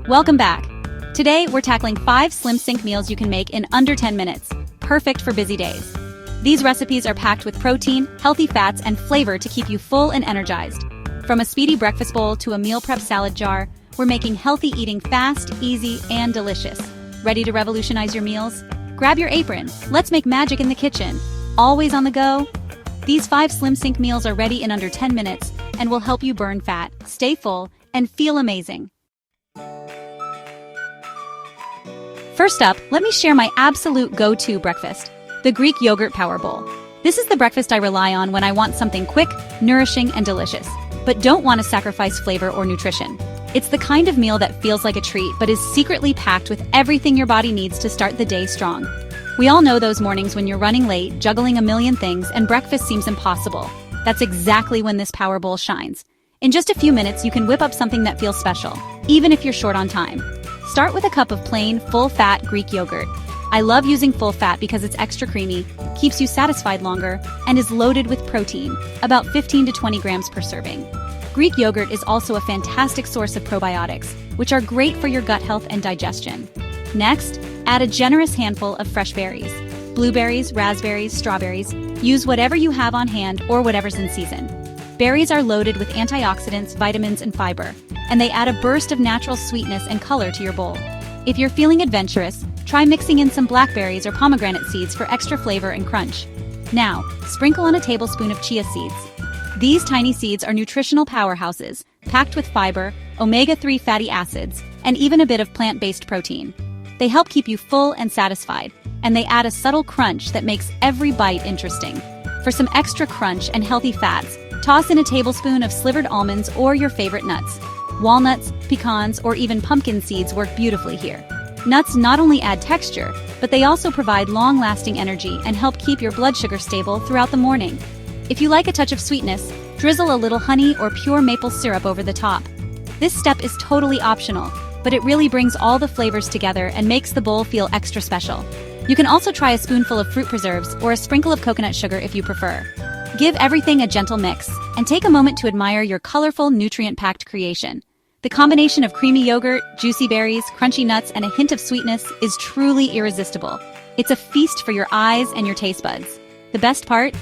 Welcome back. Today, we're tackling 5 SlimSync meals you can make in under 10 minutes, perfect for busy days. These recipes are packed with protein, healthy fats, and flavor to keep you full and energized. From a speedy breakfast bowl to a meal prep salad jar, we're making healthy eating fast, easy, and delicious. Ready to revolutionize your meals? Grab your apron. Let's make magic in the kitchen. Always on the go? These 5 SlimSync meals are ready in under 10 minutes and will help you burn fat, stay full, and feel amazing. First up, let me share my absolute go-to breakfast, the Greek yogurt power bowl. This is the breakfast I rely on when I want something quick, nourishing, and delicious, but don't want to sacrifice flavor or nutrition. It's the kind of meal that feels like a treat but is secretly packed with everything your body needs to start the day strong. We all know those mornings when you're running late, juggling a million things, and breakfast seems impossible. That's exactly when this power bowl shines. In just a few minutes, you can whip up something that feels special, even if you're short on time. Start with a cup of plain, full-fat Greek yogurt. I love using full fat because it's extra creamy, keeps you satisfied longer, and is loaded with protein, about 15 to 20 grams per serving. Greek yogurt is also a fantastic source of probiotics, which are great for your gut health and digestion. Next, add a generous handful of fresh berries. Blueberries, raspberries, strawberries. Use whatever you have on hand or whatever's in season. Berries are loaded with antioxidants, vitamins, and fiber, and they add a burst of natural sweetness and color to your bowl. If you're feeling adventurous, try mixing in some blackberries or pomegranate seeds for extra flavor and crunch. Now, sprinkle on a tablespoon of chia seeds. These tiny seeds are nutritional powerhouses, packed with fiber, omega-3 fatty acids, and even a bit of plant-based protein. They help keep you full and satisfied, and they add a subtle crunch that makes every bite interesting. For some extra crunch and healthy fats, toss in a tablespoon of slivered almonds or your favorite nuts. Walnuts, pecans, or even pumpkin seeds work beautifully here. Nuts not only add texture, but they also provide long-lasting energy and help keep your blood sugar stable throughout the morning. If you like a touch of sweetness, drizzle a little honey or pure maple syrup over the top. This step is totally optional, but it really brings all the flavors together and makes the bowl feel extra special. You can also try a spoonful of fruit preserves or a sprinkle of coconut sugar if you prefer. Give everything a gentle mix, and take a moment to admire your colorful, nutrient-packed creation. The combination of creamy yogurt, juicy berries, crunchy nuts, and a hint of sweetness is truly irresistible. It's a feast for your eyes and your taste buds. The best part?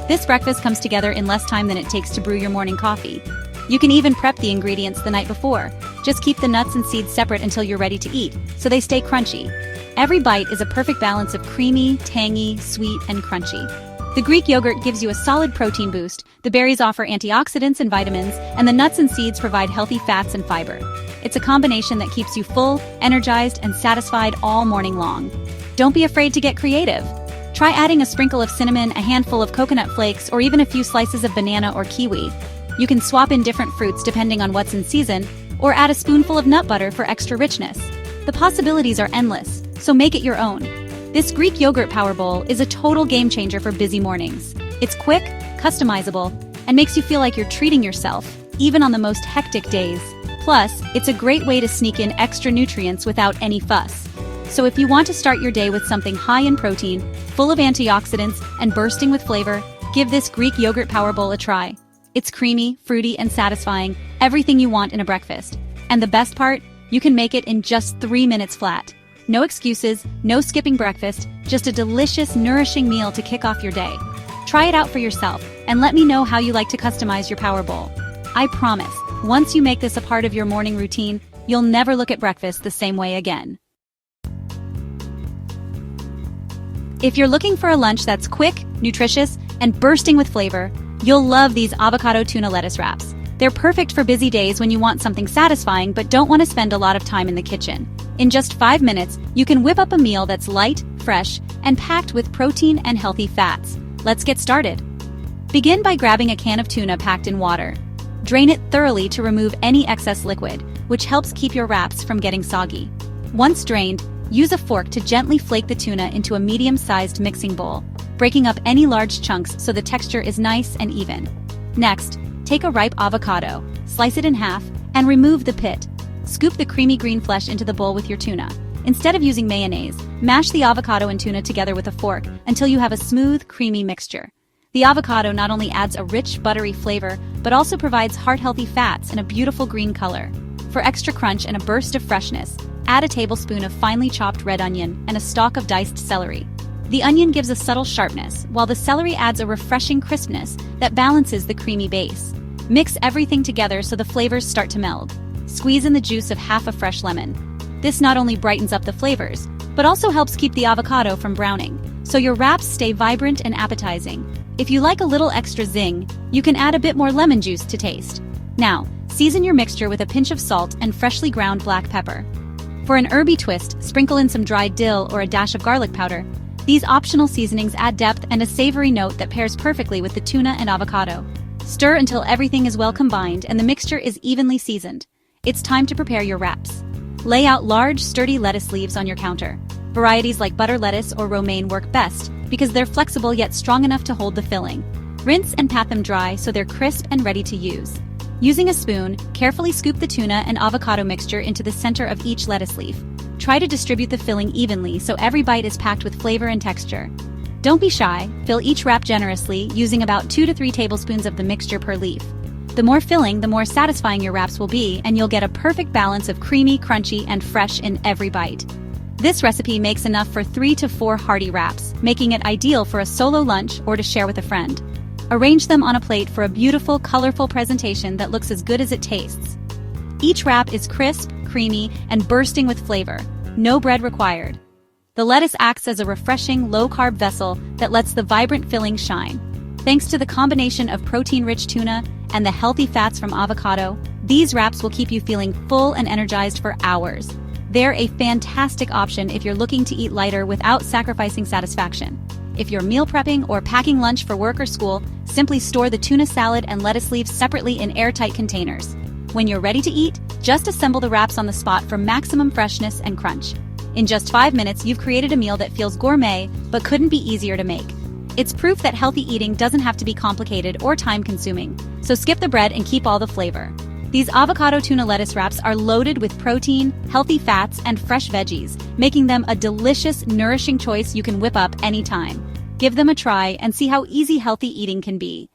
This breakfast comes together in less time than it takes to brew your morning coffee. You can even prep the ingredients the night before. Just keep the nuts and seeds separate until you're ready to eat, so they stay crunchy. Every bite is a perfect balance of creamy, tangy, sweet, and crunchy. The Greek yogurt gives you a solid protein boost, the berries offer antioxidants and vitamins, and the nuts and seeds provide healthy fats and fiber. It's a combination that keeps you full, energized, and satisfied all morning long. Don't be afraid to get creative. Try adding a sprinkle of cinnamon, a handful of coconut flakes, or even a few slices of banana or kiwi. You can swap in different fruits depending on what's in season, or add a spoonful of nut butter for extra richness. The possibilities are endless, so make it your own. This Greek yogurt power bowl is a total game changer for busy mornings. It's quick, customizable, and makes you feel like you're treating yourself, even on the most hectic days. Plus, it's a great way to sneak in extra nutrients without any fuss. So if you want to start your day with something high in protein, full of antioxidants, and bursting with flavor, give this Greek yogurt power bowl a try. It's creamy, fruity, and satisfying, everything you want in a breakfast. And the best part? You can make it in just 3 minutes flat. No excuses, no skipping breakfast, just a delicious, nourishing meal to kick off your day. Try it out for yourself, and let me know how you like to customize your power bowl. I promise, once you make this a part of your morning routine, you'll never look at breakfast the same way again. If you're looking for a lunch that's quick, nutritious, and bursting with flavor, you'll love these avocado tuna lettuce wraps. They're perfect for busy days when you want something satisfying but don't want to spend a lot of time in the kitchen. In just 5 minutes, you can whip up a meal that's light, fresh, and packed with protein and healthy fats. Let's get started. Begin by grabbing a can of tuna packed in water. Drain it thoroughly to remove any excess liquid, which helps keep your wraps from getting soggy. Once drained, use a fork to gently flake the tuna into a medium-sized mixing bowl, breaking up any large chunks so the texture is nice and even. Next, take a ripe avocado, slice it in half, and remove the pit. Scoop the creamy green flesh into the bowl with your tuna. Instead of using mayonnaise, mash the avocado and tuna together with a fork until you have a smooth, creamy mixture. The avocado not only adds a rich, buttery flavor, but also provides heart-healthy fats in a beautiful green color. For extra crunch and a burst of freshness, add a tablespoon of finely chopped red onion and a stalk of diced celery. The onion gives a subtle sharpness, while the celery adds a refreshing crispness that balances the creamy base. Mix everything together so the flavors start to meld. Squeeze in the juice of half a fresh lemon. This not only brightens up the flavors, but also helps keep the avocado from browning, so your wraps stay vibrant and appetizing. If you like a little extra zing, you can add a bit more lemon juice to taste. Now, season your mixture with a pinch of salt and freshly ground black pepper. For an herby twist, sprinkle in some dried dill or a dash of garlic powder. These optional seasonings add depth and a savory note that pairs perfectly with the tuna and avocado. Stir until everything is well combined and the mixture is evenly seasoned. It's time to prepare your wraps. Lay out large, sturdy lettuce leaves on your counter. Varieties like butter lettuce or romaine work best because they're flexible yet strong enough to hold the filling. Rinse and pat them dry so they're crisp and ready to use. Using a spoon, carefully scoop the tuna and avocado mixture into the center of each lettuce leaf. Try to distribute the filling evenly so every bite is packed with flavor and texture. Don't be shy, fill each wrap generously, using about 2 to 3 tablespoons of the mixture per leaf. The more filling, the more satisfying your wraps will be, and you'll get a perfect balance of creamy, crunchy, and fresh in every bite. This recipe makes enough for 3 to 4 hearty wraps, making it ideal for a solo lunch or to share with a friend. Arrange them on a plate for a beautiful, colorful presentation that looks as good as it tastes. Each wrap is crisp, creamy, and bursting with flavor. No bread required. The lettuce acts as a refreshing, low-carb vessel that lets the vibrant filling shine. Thanks to the combination of protein-rich tuna and the healthy fats from avocado, these wraps will keep you feeling full and energized for hours. They're a fantastic option if you're looking to eat lighter without sacrificing satisfaction. If you're meal prepping or packing lunch for work or school, simply store the tuna salad and lettuce leaves separately in airtight containers. When you're ready to eat, just assemble the wraps on the spot for maximum freshness and crunch. In just 5 minutes, you've created a meal that feels gourmet but couldn't be easier to make. It's proof that healthy eating doesn't have to be complicated or time-consuming, so skip the bread and keep all the flavor. These avocado tuna lettuce wraps are loaded with protein, healthy fats, and fresh veggies, making them a delicious, nourishing choice you can whip up anytime. Give them a try and see how easy healthy eating can be.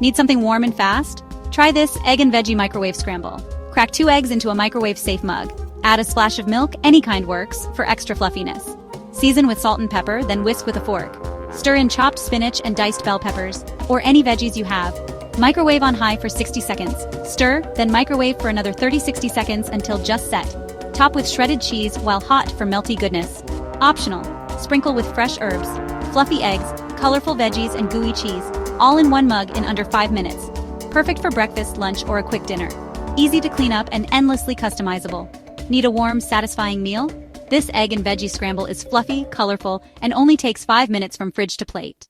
Need something warm and fast? Try this egg and veggie microwave scramble. Crack 2 eggs into a microwave-safe mug. Add a splash of milk, any kind works, for extra fluffiness. Season with salt and pepper, then whisk with a fork. Stir in chopped spinach and diced bell peppers, or any veggies you have. Microwave on high for 60 seconds. Stir, then microwave for another 30-60 seconds until just set. Top with shredded cheese while hot for melty goodness. Optional. Sprinkle with fresh herbs, fluffy eggs, colorful veggies, and gooey cheese, all in one mug in under 5 minutes. Perfect for breakfast, lunch, or a quick dinner. Easy to clean up and endlessly customizable. Need a warm, satisfying meal? This egg and veggie scramble is fluffy, colorful, and only takes 5 minutes from fridge to plate.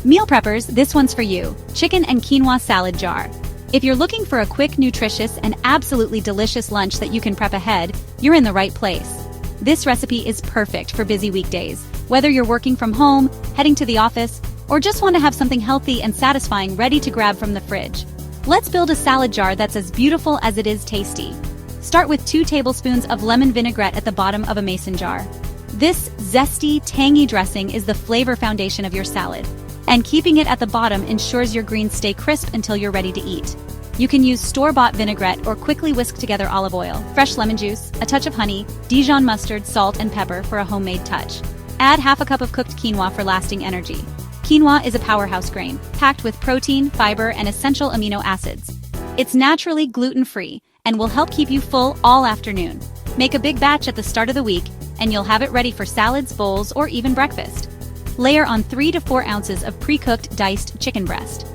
Meal preppers, this one's for you. Chicken and quinoa salad jar. If you're looking for a quick, nutritious, and absolutely delicious lunch that you can prep ahead, you're in the right place. This recipe is perfect for busy weekdays, whether you're working from home, heading to the office, or just want to have something healthy and satisfying ready to grab from the fridge. Let's build a salad jar that's as beautiful as it is tasty. Start with 2 tablespoons of lemon vinaigrette at the bottom of a mason jar. This zesty, tangy dressing is the flavor foundation of your salad, and keeping it at the bottom ensures your greens stay crisp until you're ready to eat. You can use store-bought vinaigrette or quickly whisk together olive oil, fresh lemon juice, a touch of honey, Dijon mustard, salt, and pepper for a homemade touch. Add half a cup of cooked quinoa for lasting energy. Quinoa is a powerhouse grain, packed with protein, fiber, and essential amino acids. It's naturally gluten-free and will help keep you full all afternoon. Make a big batch at the start of the week, and you'll have it ready for salads, bowls, or even breakfast. Layer on 3 to 4 ounces of pre-cooked diced chicken breast.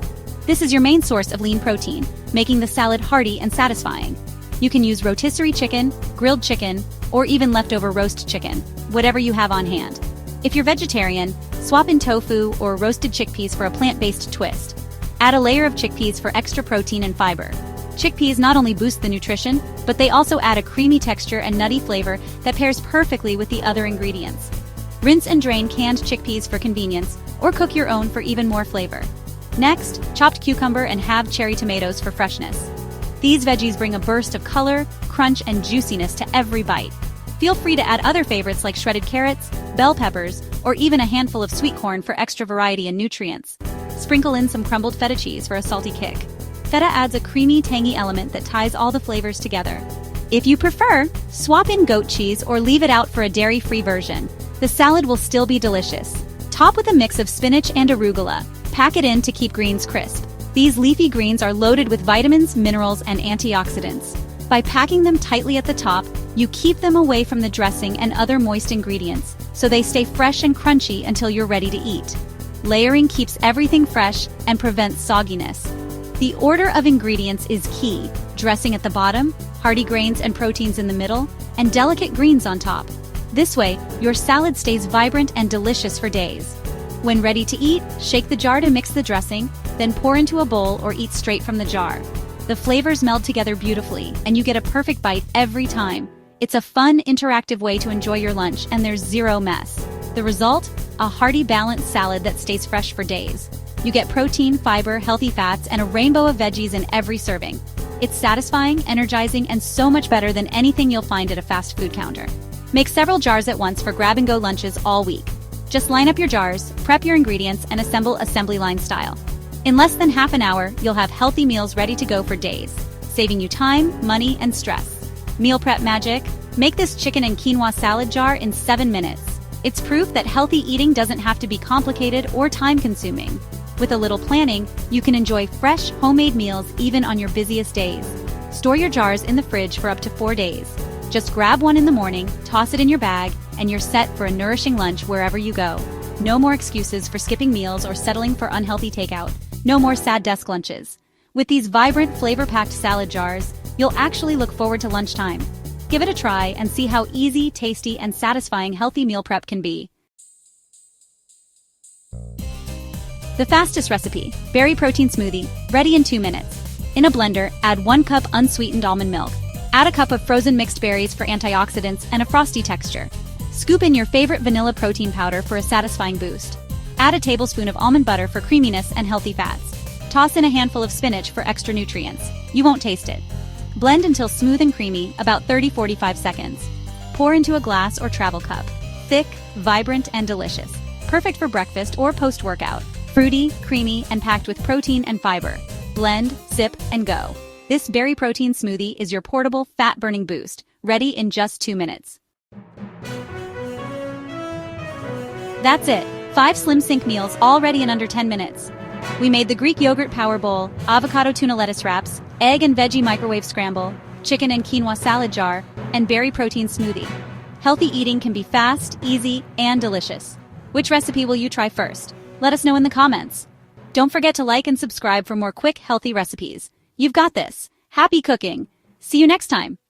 This is your main source of lean protein, making the salad hearty and satisfying. You can use rotisserie chicken, grilled chicken, or even leftover roast chicken, whatever you have on hand. If you're vegetarian, swap in tofu or roasted chickpeas for a plant-based twist. Add a layer of chickpeas for extra protein and fiber. Chickpeas not only boost the nutrition, but they also add a creamy texture and nutty flavor that pairs perfectly with the other ingredients. Rinse and drain canned chickpeas for convenience, or cook your own for even more flavor. Next, chopped cucumber and halved cherry tomatoes for freshness. These veggies bring a burst of color, crunch, and juiciness to every bite. Feel free to add other favorites like shredded carrots, bell peppers, or even a handful of sweet corn for extra variety and nutrients. Sprinkle in some crumbled feta cheese for a salty kick. Feta adds a creamy, tangy element that ties all the flavors together. If you prefer, swap in goat cheese or leave it out for a dairy-free version. The salad will still be delicious. Top with a mix of spinach and arugula. Pack it in to keep greens crisp. These leafy greens are loaded with vitamins, minerals, and antioxidants. By packing them tightly at the top, you keep them away from the dressing and other moist ingredients, so they stay fresh and crunchy until you're ready to eat. Layering keeps everything fresh and prevents sogginess. The order of ingredients is key: dressing at the bottom, hearty grains and proteins in the middle, and delicate greens on top. This way, your salad stays vibrant and delicious for days. When ready to eat, shake the jar to mix the dressing, then pour into a bowl or eat straight from the jar. The flavors meld together beautifully, and you get a perfect bite every time. It's a fun, interactive way to enjoy your lunch, and there's zero mess. The result? A hearty, balanced salad that stays fresh for days. You get protein, fiber, healthy fats, and a rainbow of veggies in every serving. It's satisfying, energizing, and so much better than anything you'll find at a fast food counter. Make several jars at once for grab-and-go lunches all week. Just line up your jars, prep your ingredients, and assemble assembly line style. In less than half an hour, you'll have healthy meals ready to go for days, saving you time, money, and stress. Meal prep magic? Make this chicken and quinoa salad jar in 7 minutes. It's proof that healthy eating doesn't have to be complicated or time-consuming. With a little planning, you can enjoy fresh, homemade meals even on your busiest days. Store your jars in the fridge for up to 4 days. Just grab one in the morning, toss it in your bag, and you're set for a nourishing lunch wherever you go. No more excuses for skipping meals or settling for unhealthy takeout. No more sad desk lunches. With these vibrant, flavor-packed salad jars, you'll actually look forward to lunchtime. Give it a try and see how easy, tasty, and satisfying healthy meal prep can be. The fastest recipe, berry protein smoothie, ready in 2 minutes. In a blender, add 1 cup unsweetened almond milk. Add a cup of frozen mixed berries for antioxidants and a frosty texture. Scoop in your favorite vanilla protein powder for a satisfying boost. Add a tablespoon of almond butter for creaminess and healthy fats. Toss in a handful of spinach for extra nutrients. You won't taste it. Blend until smooth and creamy, about 30-45 seconds. Pour into a glass or travel cup. Thick, vibrant, and delicious. Perfect for breakfast or post-workout. Fruity, creamy, and packed with protein and fiber. Blend, sip, and go. This berry protein smoothie is your portable, fat-burning boost, ready in just 2 minutes. That's it. 5 SlimSync meals all ready in under 10 minutes. We made the Greek yogurt power bowl, avocado tuna lettuce wraps, egg and veggie microwave scramble, chicken and quinoa salad jar, and berry protein smoothie. Healthy eating can be fast, easy, and delicious. Which recipe will you try first? Let us know in the comments. Don't forget to like and subscribe for more quick, healthy recipes. You've got this. Happy cooking. See you next time.